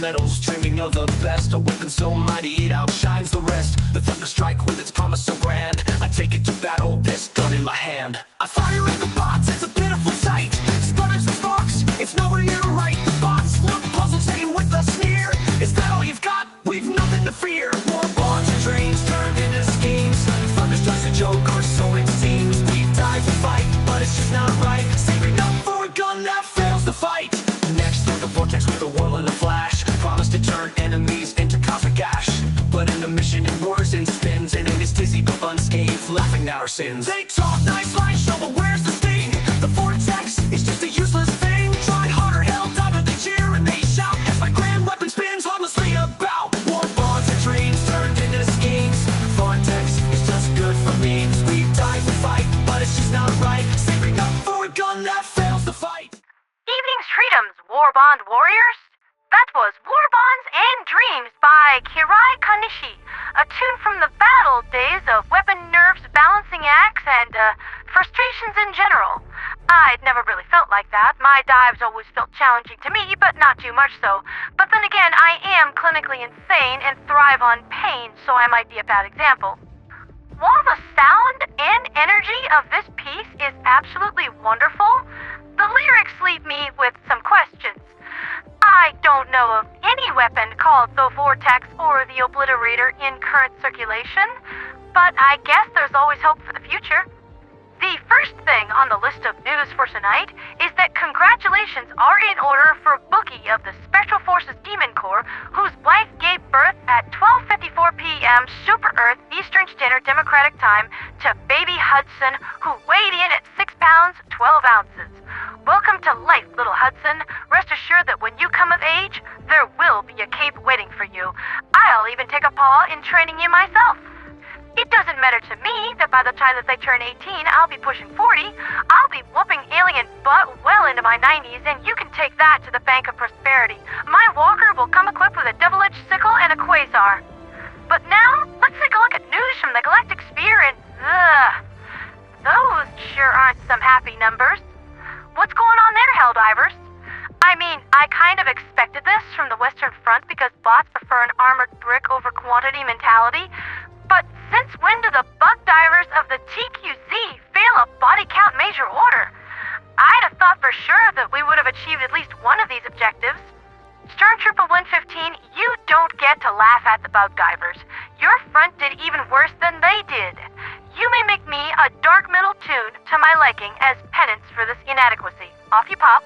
metals, dreaming of the best. A weapon so mighty it outshines the rest. The thunder strike with its promise so grand. I take it to battle, this gun in my hand. I fire at the bots, it's a pitiful sight. Sputters and sparks, it's nowhere near right. The bots look puzzled, saying with a sneer, is that all you've got? We've nothing to fear. War bonds and dreams turned into schemes. Thunder's just a joke, or so it seems. We died to fight, but it's just not right. Saving up for a gun that fails to fight. Next through the vortex with a whirl and a flash. Promise to turn enemies into cosmic ash. But in the mission it whirs and spins, and it is dizzy but unscathed, laughing at our sins. They talk nice lines, show, but where's the sting? The vortex is just a useless thing. Try harder, hell diver, they cheer and they shout as my grand weapon spins harmlessly about. War bonds and dreams turned into schemes. Vortex is just good for memes. We died to fight, but it's just not right. Saving up for a gun that fails to fight. Evening's Freedoms, Warbond Warriors. That was War Bonds and Dreams by Kirai Kanishi, a tune from the battle days of weapon nerves, balancing acts, and frustrations in general. I'd never really felt like that. My dives always felt challenging to me, but not too much so. But then again, I am clinically insane and thrive on pain, so I might be a bad example. While the sound and energy of this piece is absolutely wonderful, the lyrics leave me with some questions. I don't know of any weapon called the Vortex or the Obliterator in current circulation, but I guess there's always hope for the future. The first thing on the list of news for tonight is that congratulations are in order for Bookie of the Special Forces Demon Corps, whose wife gave birth at 12:54 p.m. Super Earth Eastern Standard Democratic Time to baby Hudson, who weighed in at 6 pounds, 12 ounces. Welcome to life, little Hudson. Rest assured that when you come of age, there will be a cape waiting for you. I'll even take a paw in training you myself. It doesn't matter to me that by the time that they turn 18, I'll be pushing 40. I'll be whooping alien butt well into my 90s, and you can take that to the Bank of Prosperity. My walker will come equipped with a double-edged sickle and a quasar. But now, let's take a look at news from the Galactic Sphere, and those sure aren't some happy numbers. What's going on there, Helldivers? I mean, I kind of expected this from the Western Front because bots prefer an armored brick over quantity mentality. But since when do the bug divers of the TQZ fail a body count major order? I'd have thought for sure that we would have achieved at least one of these objectives. Stormtrooper 115, you don't get to laugh at the bug divers. Your front did even worse than they did. You may make me a dark metal tune to my liking as penance for this inadequacy. Off you pop.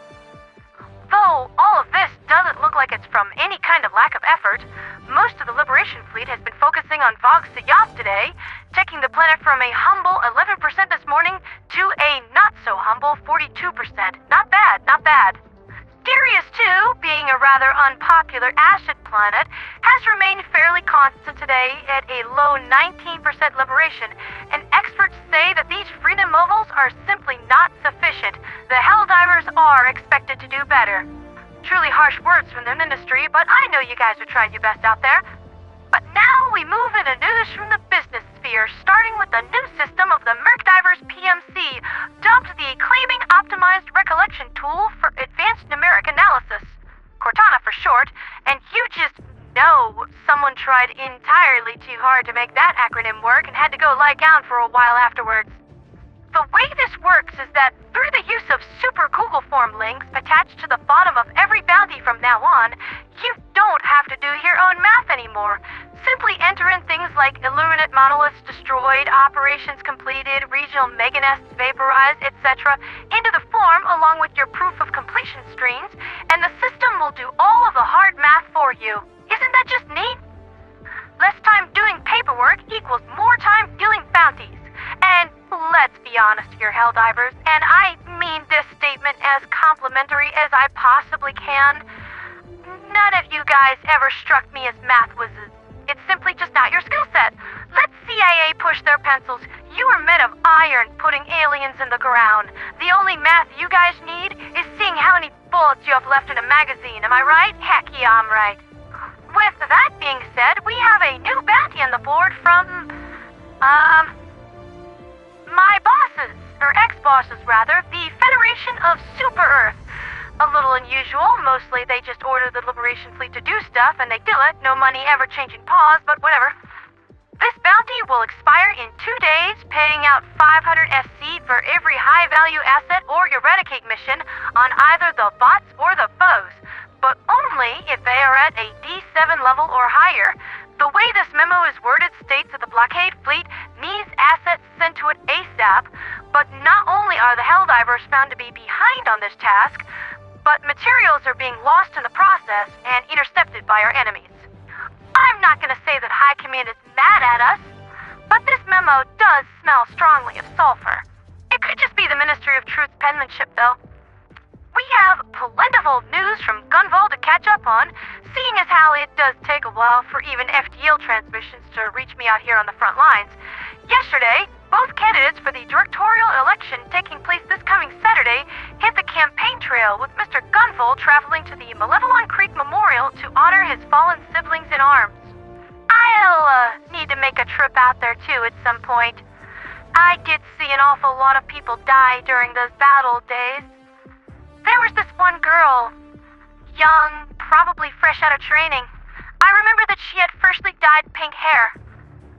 Though all of this doesn't look like it's from any kind of lack of effort, most of the Liberation fleet has been focusing on Vog-Sojoth today, taking the planet from a humble 11% this morning to a not-so-humble 42%. Not bad, not bad. Darius, too, being a rather unpopular acid planet, has remained fairly constant today at a low 19% liberation, and experts say that these freedom mobiles are simply not sufficient. The Helldivers are expected to do better. Truly harsh words from the ministry, but I know you guys are trying your best out there. But now we move into news from the business sphere, starting with the new system of the Mercdivers PMC, dubbed the Claiming Optimized Recollection Tool for Advanced Numeric Analysis, Cortana for short, and you just know someone tried entirely too hard to make that acronym work and had to go lie down for a while afterwards. The way this works is that through the use of super Google form links attached to the bottom of every bounty from now on, you don't have to do your own math anymore. Simply enter in things like Illuminate monoliths destroyed, operations completed, regional meganests vaporized, etc. into the form along with your proof of completion screens, and the system will do all of the hard math for you. Isn't that just neat? Less time doing paperwork equals more time dealing bounties. And let's be honest here, Helldivers, and I mean this statement as complimentary as I possibly can. None of you guys ever struck me as math whizzes. It's simply just not your skill set. Let CIA push their pencils. You are men of iron putting aliens in the ground. The only math you guys need is seeing how many bullets you have left in a magazine. Am I right? Heck yeah, I'm right. With that being said, we have a new bounty on the board from, my bosses, or ex-bosses rather, the Federation of Super Earth. A little unusual, mostly they just order the Liberation Fleet to do stuff and they do it, no money ever changing paws, but whatever. This bounty will expire in 2 days, paying out 500 SC for every high-value asset or eradicate mission on either the bots or the foes, but only if they are at a D7 level or higher. The way this memo is worded states that the blockade fleet needs assets sent to it ASAP, but not only are the Helldivers found to be behind on this task, but materials are being lost in the process and intercepted by our enemies. I'm not going to say that High Command is mad at us, but this memo does smell strongly of sulfur. It could just be the Ministry of Truth's penmanship, though. We have plentiful news from Gunvold to catch up on, seeing as how it does take a while for even FDL transmissions to reach me out here on the front lines. Yesterday, both candidates for the directorial election taking place this coming Saturday hit the campaign trail, with Mr. Gunvold traveling to the Malevolon Creek Memorial to honor his fallen siblings in arms. I'll need to make a trip out there too at some point. I did see an awful lot of people die during those battle days. There was this one girl, young, probably fresh out of training. I remember that she had freshly dyed pink hair.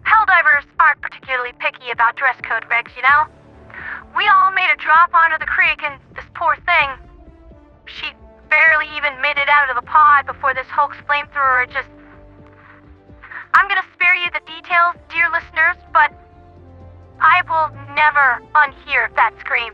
Helldivers aren't particularly picky about dress code regs, you know? We all made a drop onto the creek, and this poor thing, she barely even made it out of the pod before this Hulk's flamethrower just... I'm gonna spare you the details, dear listeners, but I will never unhear that scream.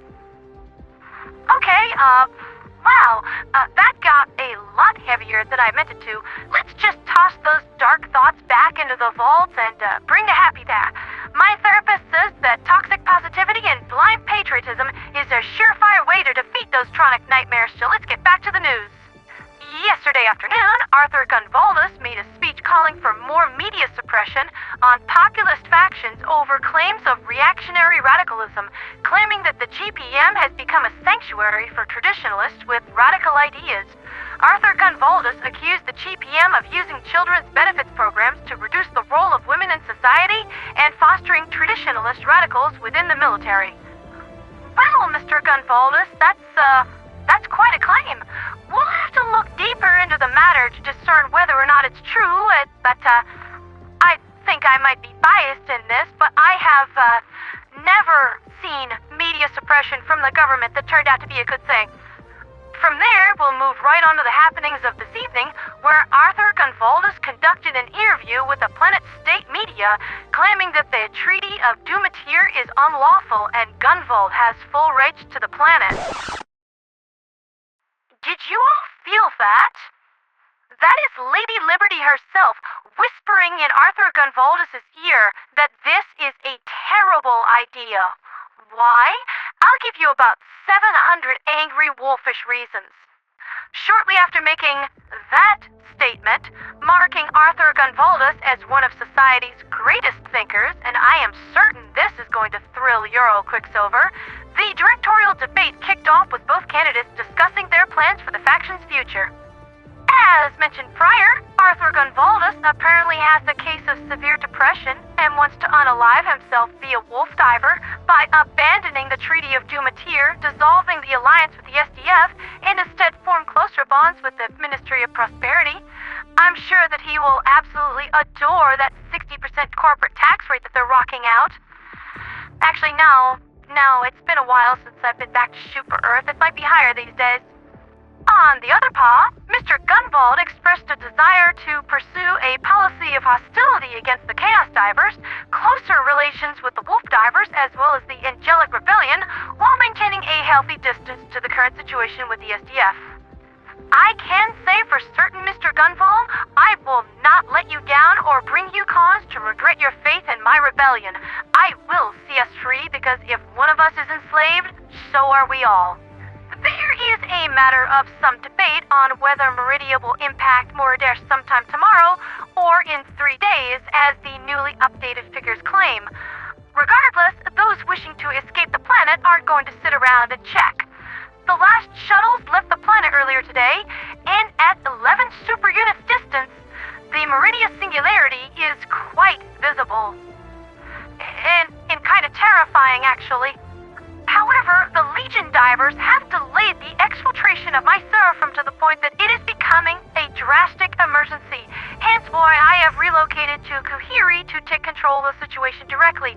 Okay, wow, that got a lot heavier than I meant it to. Let's just toss those dark thoughts back into the vault and bring the happy back. My therapist says that toxic positivity and blind patriotism is a surefire way to defeat those tronic nightmares, so let's get back to the news. Yesterday afternoon, Arthur Gunvoldus made a speech calling for more media suppression on populist factions over claims of reactionary radicalism, claiming that the GPM has become a sanctuary for traditionalists with radical ideas. Arthur Gunvoldus accused the GPM of using children's benefits programs to reduce the role of women in society and fostering traditionalist radicals within the military. Well, Mr. Gunvoldus, that's quite a claim. We'll have to look deeper into the matter to discern whether or not it's true, but I think I might be biased in this, but I have never seen media suppression from the government that turned out to be a good thing. From there, we'll move right on to the happenings of this evening, where Arthur Gunvoldus conducted an interview with the Planet State media, claiming that the Treaty of Dumatir is unlawful and Gunvold has full rights to the planet. Did you all feel that? That is Lady Liberty herself whispering in Arthur Gunvoldus' ear that this is a terrible idea. Why? I'll give you about 700 angry wolfish reasons. Shortly after making that statement, marking Arthur Gunvoldus as one of society's greatest thinkers, and I am certain this is going to thrill Euro Quicksilver, the directorial debate kicked off with both candidates discussing their plans for the faction's future. As mentioned prior, Arthur Gunvoldus apparently has a case of severe depression and wants to unalive himself via wolf diver by abandoning the Treaty of Dumatir, dissolving the alliance with the SDF, and instead form closer bonds with the Ministry of Prosperity. I'm sure that he will absolutely adore that 60% corporate tax rate that they're rocking out. Actually, no, it's been a while since I've been back to Super Earth. It might be higher these days. On the other paw, Mr. Gunvold expressed a desire to pursue a policy of hostility against the Chaos Divers, closer relations with the Wolf Divers, as well as the Angelic Rebellion, while maintaining a healthy distance to the current situation with the SDF. I can say for certain, Mr. Gunvold, I will not let you down or bring you cause to regret your faith in my rebellion. I will see us free, because if one of us is enslaved, so are we all. There is a matter of some debate on whether Meridia will impact Meridia sometime tomorrow or in 3 days, as the newly updated figures claim. Regardless, those wishing to escape the planet aren't going to sit around and check. The last shuttles left the planet earlier today, and at 11 super units distance, the Meridia singularity is quite visible. And kind of terrifying, actually. However, the Legion divers have delayed the exfiltration operation of my serfdom to the point that it is becoming a drastic emergency. Hence why I have relocated to Kuhiri to take control of the situation directly.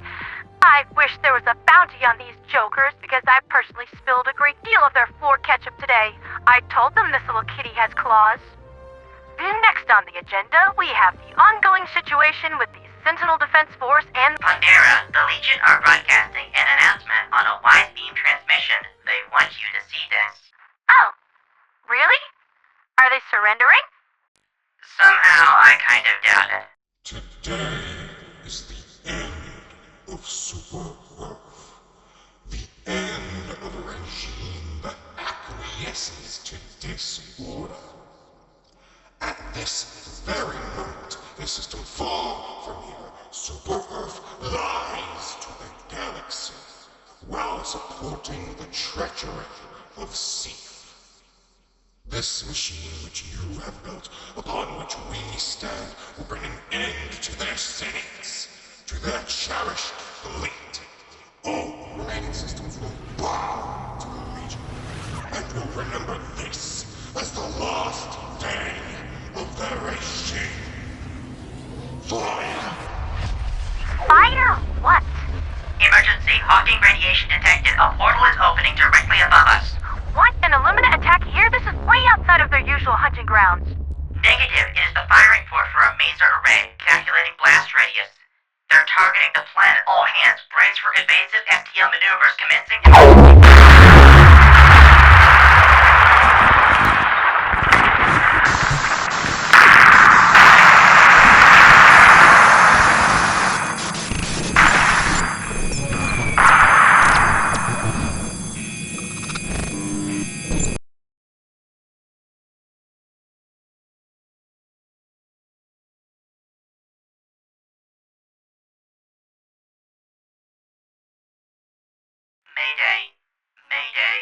I wish there was a bounty on these jokers because I personally spilled a great deal of their floor ketchup today. I told them this little kitty has claws. Next on the agenda, we have the ongoing situation with the Sentinel Defense Force and Pondera, the Legion are broadcasting an announcement on a wide beam transmission. They want you to see this. Oh, really? Are they surrendering? Somehow, I kind of doubt it. Today is the end of Super Earth. The end of a regime that acquiesces to disorder. At this very moment, the system far from here, Super Earth lies to the galaxy, while supporting the treachery of SEAF. This machine which you have built, upon which we stand, will bring an end to their sins, to their cherished fleet. All remaining systems will bow to the Legion, and will remember this as the last day of their regime. Fire! Fire what? Emergency, Hawking radiation detected. A portal is opening directly above us. What? An Illuminate attack here? This is way outside of their usual hunting grounds. Negative. It is the firing port for a Meissa array, calculating blast radius. They're targeting the planet. All hands, brace for evasive FTL maneuvers commencing. Mayday, Mayday,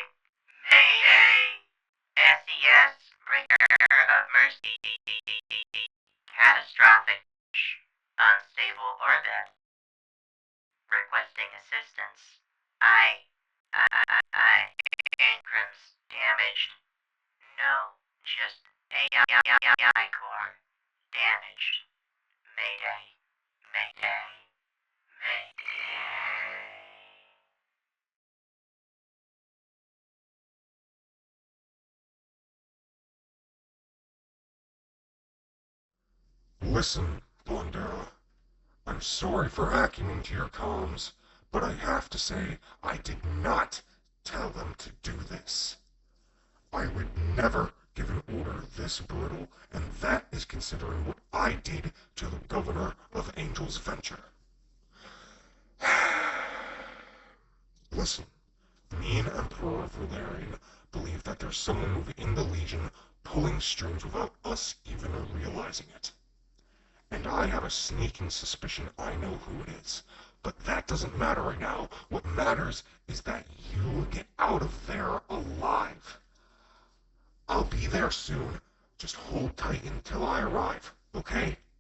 Mayday, SES, Ringer of Mercy, catastrophic, unstable orbit, requesting assistance. Ingrams damaged. No, just AI core damaged. Mayday, Mayday, Mayday. Listen, Pondera. I'm sorry for hacking into your comms, but I have to say I did not tell them to do this. I would never give an order this brutal, and that is considering what I did to the governor of Angel's Venture. Listen, me and Emperor Valerian believe that there's someone within the Legion pulling strings without us even realizing it. And I have a sneaking suspicion I know who it is. But that doesn't matter right now. What matters is that you get out of there alive. I'll be there soon. Just hold tight until I arrive, okay?